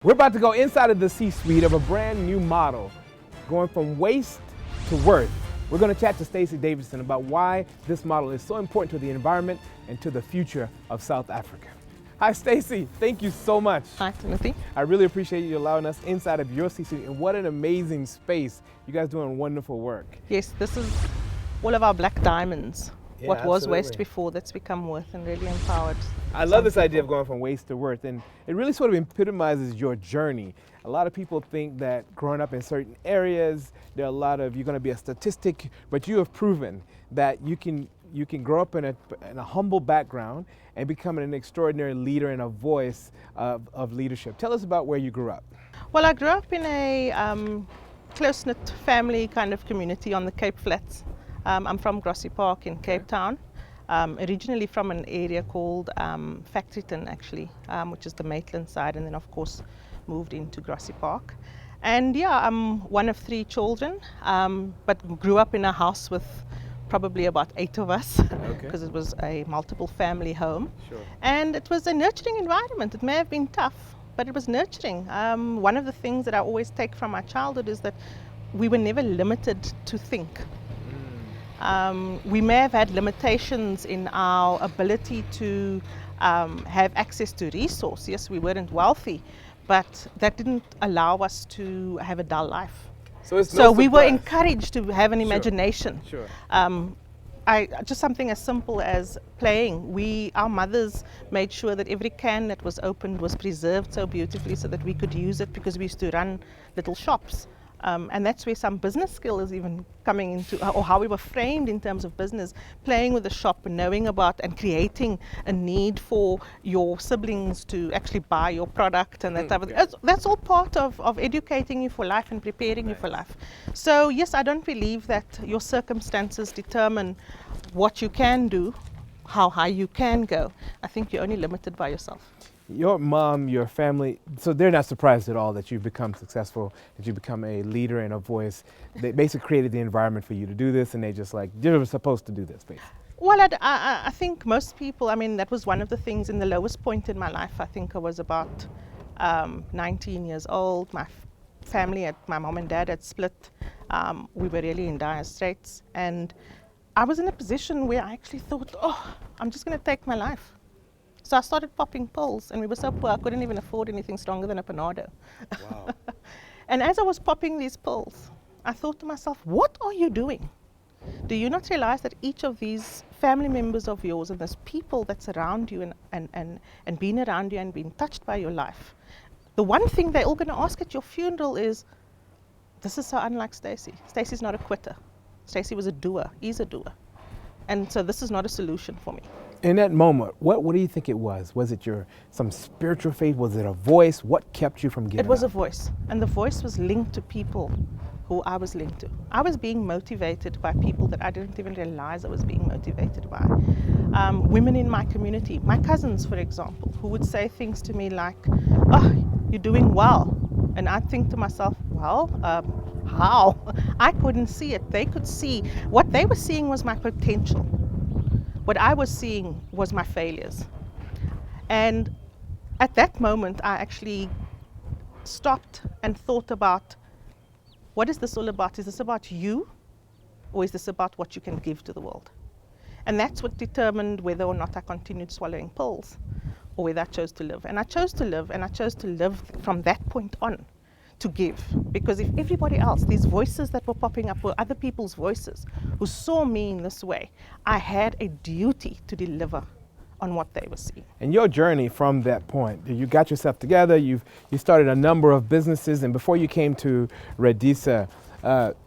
We're about to go inside of the C-suite of a brand new model, going from waste to worth. We're going to chat to Stacey Davidson about why this model is so important to the environment and to the future of South Africa. Hi, Stacey. Thank you so much. Hi, Timothy. I really appreciate you allowing us inside of your C-suite, and what an amazing space. You guys doing wonderful work. Yes, this is all of our black diamonds. Yeah, What was absolutely. waste before, that's become worth and really empowered. I love this idea of going from waste to worth, and it really sort of epitomizes your journey. A lot of people think that growing up in certain areas, there are a lot of, you're going to be a statistic, but you have proven that you can grow up in a humble background and become an extraordinary leader and a voice of leadership. Tell us about where you grew up. Well, I grew up in a close-knit family kind of community on the Cape Flats. I'm from Grassy Park in Cape Town, originally from an area called Factoryton actually, which is the Maitland side, and then of course moved into Grassy Park. And yeah, I'm one of 3 children, but grew up in a house with probably about 8 of us, because it was a multiple family home. Sure. And it was a nurturing environment. It may have been tough, but it was nurturing. One of the things that I always take from my childhood is that we were never limited to think. We may have had limitations in our ability to have access to resources. Yes, we weren't wealthy, but that didn't allow us to have a dull life. So we were encouraged to have an imagination. Sure. Just something as simple as playing. Our mothers made sure that every can that was opened was preserved so beautifully so that we could use it, because we used to run little shops. And that's where some business skill is even coming into, or how we were framed in terms of business, playing with the shop and knowing about and creating a need for your siblings to actually buy your product and that type of thing. That's all part of educating you for life and preparing you for life. So yes, I don't believe that your circumstances determine what you can do, how high you can go. I think you're only limited by yourself. Your mom, your family, so they're not surprised at all that you've become successful, that you become a leader and a voice. They basically created the environment for you to do this, and they just like, you were supposed to do this, basically. Well, I think most people, I mean, that was one of the things in the lowest point in my life. I think I was about 19 years old. My family, my mom and dad had split. We were really in dire straits. And I was in a position where I actually thought, oh, I'm just going to take my life. So I started popping pills, and we were so poor I couldn't even afford anything stronger than a Panado. Wow. And as I was popping these pills, I thought to myself, what are you doing? Do you not realize that each of these family members of yours and those people that's around you and been around you and been touched by your life, the one thing they're all going to ask at your funeral is, this is so unlike Stacey. Stacey's not a quitter. Stacey was a doer. He's a doer. And so this is not a solution for me. In that moment, what do you think it was? Was it some spiritual faith? Was it a voice? What kept you from giving up? It was a voice, and the voice was linked to people who I was linked to. I was being motivated by people that I didn't even realize I was being motivated by. Women in my community, my cousins, for example, who would say things to me like, oh, you're doing well. And I'd think to myself, well, how? I couldn't see it. They could see. What they were seeing was my potential. What I was seeing was my failures. And at that moment, I actually stopped and thought about, what is this all about? Is this about you, or is this about what you can give to the world? And that's what determined whether or not I continued swallowing pills, or whether I chose to live. And I chose to live, and I chose to live from that point on to give. Because if everybody else, these voices that were popping up were other people's voices who saw me in this way, I had a duty to deliver on what they were seeing. And your journey from that point, you got yourself together, you started a number of businesses, and before you came to Redisa,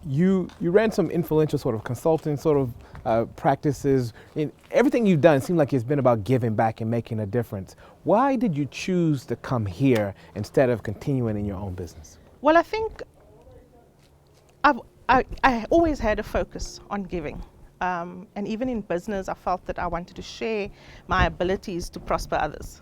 you ran some influential sort of consulting sort of practices. In everything you've done, it seemed like it's been about giving back and making a difference. Why did you choose to come here instead of continuing in your own business? Well, I think I always had a focus on giving. And even in business, I felt that I wanted to share my abilities to prosper others.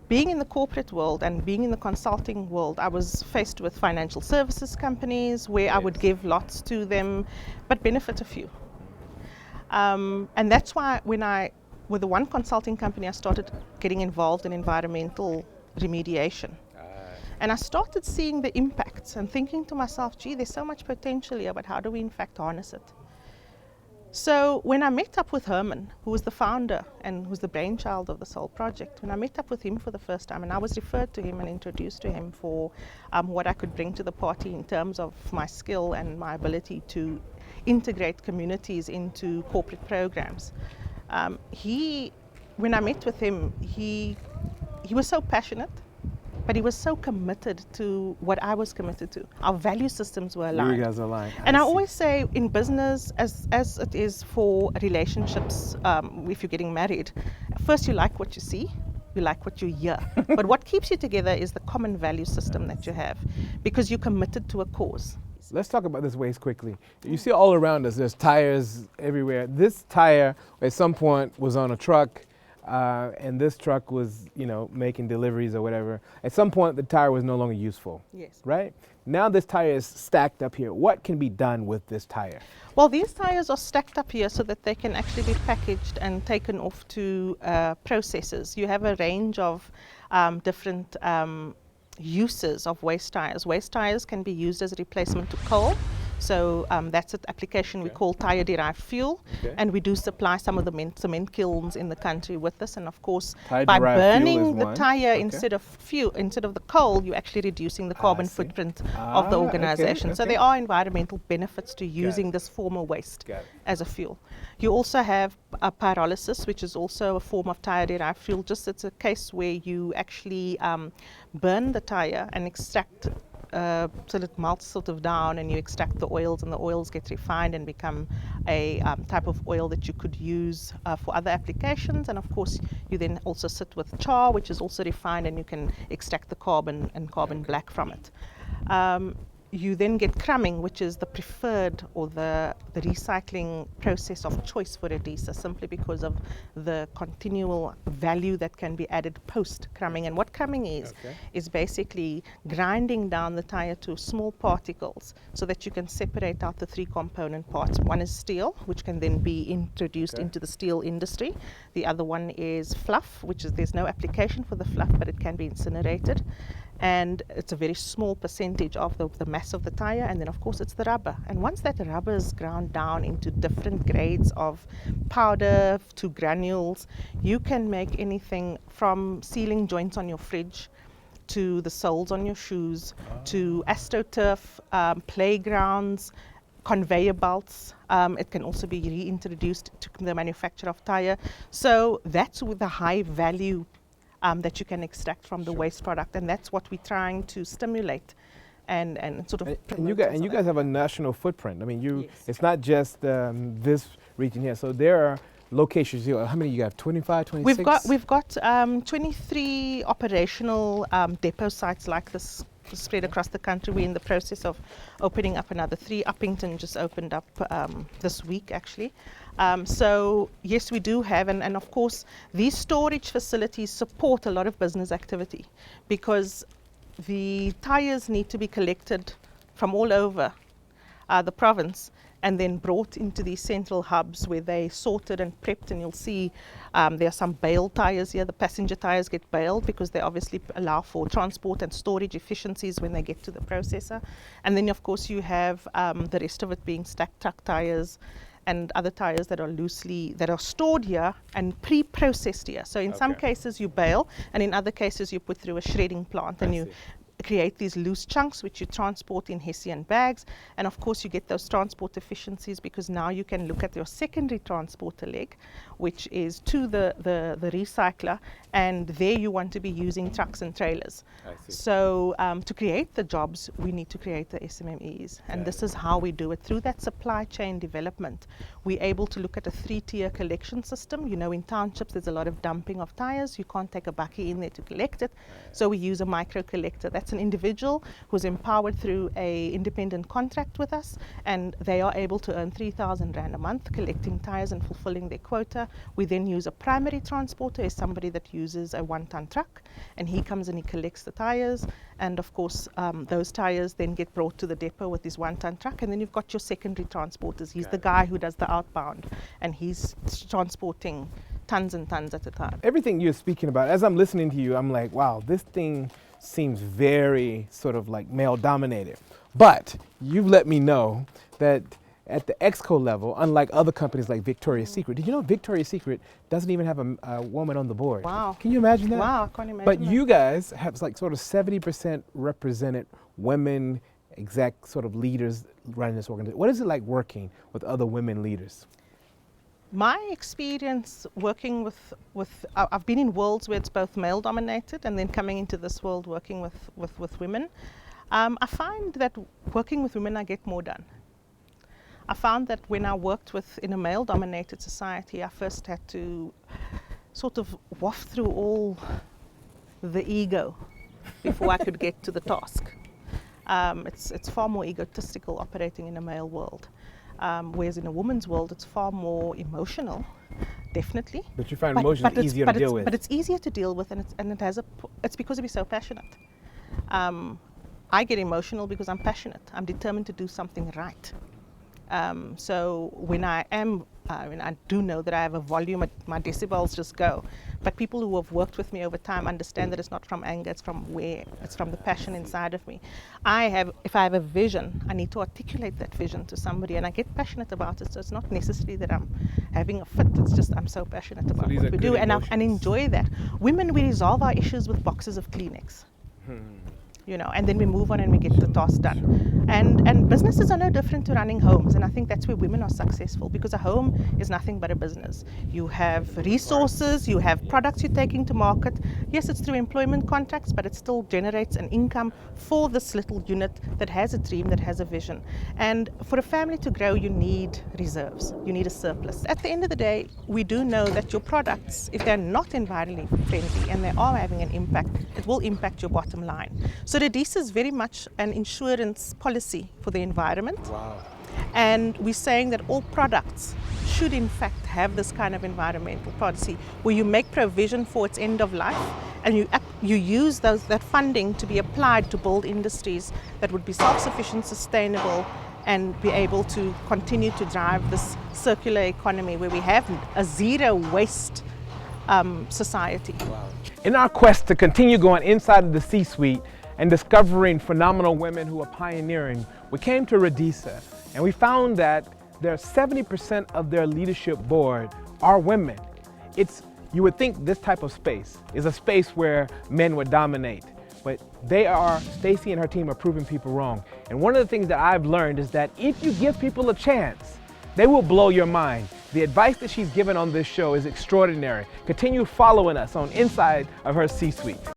Being in the corporate world and being in the consulting world, I was faced with financial services companies where I would give lots to them, but benefit a few. And that's why with the one consulting company, I started getting involved in environmental remediation. And I started seeing the impacts and thinking to myself, gee, there's so much potential here, but how do we in fact harness it? So when I met up with Herman, who was the founder and who's the brainchild of this whole project, when I met up with him for the first time, and I was referred to him and introduced to him for what I could bring to the party in terms of my skill and my ability to integrate communities into corporate programs. When I met with him, he was so passionate, but he was so committed to what I was committed to. Our value systems were aligned. You guys are aligned. And I always say in business, as it is for relationships, if you're getting married, first you like what you see, you like what you hear. But what keeps you together is the common value system that you have, because you're committed to a cause. Let's talk about this waste quickly. You see all around us, there's tires everywhere. This tire at some point was on a truck, and this truck was, making deliveries or whatever. At some point, the tire was no longer useful. Yes. Right? Now this tire is stacked up here. What can be done with this tire? Well, these tires are stacked up here so that they can actually be packaged and taken off to processors. You have a range of different uses of waste tires. Waste tires can be used as a replacement to coal. So that's an application we call tire-derived fuel, and we do supply some of the cement kilns in the country with this. And of course, by burning the tire instead of the coal, you're actually reducing the carbon footprint of the organization. So there are environmental benefits to using this form of waste as a fuel. You also have pyrolysis, which is also a form of tire-derived fuel. Just it's a case where you actually burn the tire and extract till it melts sort of down, and you extract the oils, and the oils get refined and become a type of oil that you could use for other applications. And of course, you then also sit with char, which is also refined, and you can extract the carbon and carbon black from it. You then get crumbing, which is the preferred or the recycling process of choice for Redisa, simply because of the continual value that can be added post crumbing. And what crumbing is basically grinding down the tire to small particles so that you can separate out the three component parts. One is steel, which can then be introduced into the steel industry. The other one is fluff, which is there's no application for the fluff, but it can be incinerated. And it's a very small percentage of the mass of the tire. And then of course it's the rubber. And once that rubber is ground down into different grades of powder to granules, you can make anything from sealing joints on your fridge to the soles on your shoes, to astroturf, playgrounds, conveyor belts. It can also be reintroduced to the manufacture of tire. So that's with the high value that you can extract from the waste product, and that's what we're trying to stimulate and sort of. And you guys have a national footprint. I mean, it's not just this region here. So there are locations here. How many you got? 25, 26? We've got 23 operational depot sites like this spread across the country. We're in the process of opening up another 3. Uppington just opened up this week, actually. So yes, we do have, and of course these storage facilities support a lot of business activity, because the tires need to be collected from all over the province and then brought into these central hubs where they sorted and prepped. And you'll see there are some bale tires here. The passenger tires get baled because they obviously allow for transport and storage efficiencies when they get to the processor. And then of course you have the rest of it being stacked truck tires and other tires that are stored here and pre-processed here. So in some cases you bale, and in other cases you put through a shredding plant, and you create these loose chunks which you transport in Hessian bags. And of course you get those transport efficiencies, because now you can look at your secondary transporter leg, which is to the recycler, and there you want to be using trucks and trailers. So to create the jobs, we need to create the SMMEs, and this is how we do it. Through that supply chain development, we're able to look at a 3-tier collection system. You know, in townships there's a lot of dumping of tires. You can't take a bucket in there to collect it, so we use a micro collector. That's an individual who's empowered through a independent contract with us, and they are able to earn 3,000 Rand a month collecting tires and fulfilling their quota. We then use a primary transporter, is somebody that uses a 1-ton truck, and he comes and he collects the tires, and of course those tires then get brought to the depot with his 1-ton truck. And then you've got your secondary transporters. He's the guy who does the outbound, and he's transporting tons and tons at a time. Everything you're speaking about, as I'm listening to you, I'm like, wow, this thing seems very sort of like male dominated. But you've let me know that at the Exco level, unlike other companies like Victoria's Secret, did you know Victoria's Secret doesn't even have a woman on the board? Wow. Can you imagine that? Wow, I can't imagine But that. you guys have like sort of 70% represented women, exec sort of leaders running this organization. What is it like working with other women leaders? My experience working I've been in worlds where it's both male dominated and then coming into this world working with women. I find that working with women I get more done. I found that when I worked in a male dominated society, I first had to sort of waft through all the ego before I could get to the task. It's far more egotistical operating in a male world. Whereas in a woman's world, it's far more emotional, definitely. But you find emotions easier to deal with. But it's easier to deal with, and it's because we're so passionate. I get emotional because I'm passionate. I'm determined to do something right. So when I do know that I have a volume, my decibels just go. But people who have worked with me over time understand that it's not from anger, it's from the passion inside of me. If I have a vision, I need to articulate that vision to somebody, and I get passionate about it. So it's not necessarily that I'm having a fit, it's just I'm so passionate about what we do, and enjoy that. Women, we resolve our issues with boxes of Kleenex. You know, and then we move on and we get the task done. And businesses are no different to running homes, and I think that's where women are successful, because a home is nothing but a business. You have resources, you have products you're taking to market. Yes, it's through employment contracts, but it still generates an income for this little unit that has a dream, that has a vision. And for a family to grow, you need reserves, you need a surplus. At the end of the day, we do know that your products, if they're not environmentally friendly and they are having an impact, it will impact your bottom line. So Redisa is very much an insurance policy for the environment. Wow. And we're saying that all products should in fact have this kind of environmental policy where you make provision for its end of life, and you use that funding to be applied to build industries that would be self-sufficient, sustainable, and be able to continue to drive this circular economy where we have a zero waste society. Wow. In our quest to continue going inside of the C-suite and discovering phenomenal women who are pioneering, we came to Redisa, and we found that there are 70% of their leadership board are women. You would think this type of space is a space where men would dominate, but Stacey and her team are proving people wrong. And one of the things that I've learned is that if you give people a chance, they will blow your mind. The advice that she's given on this show is extraordinary. Continue following us on Inside of her C-Suite.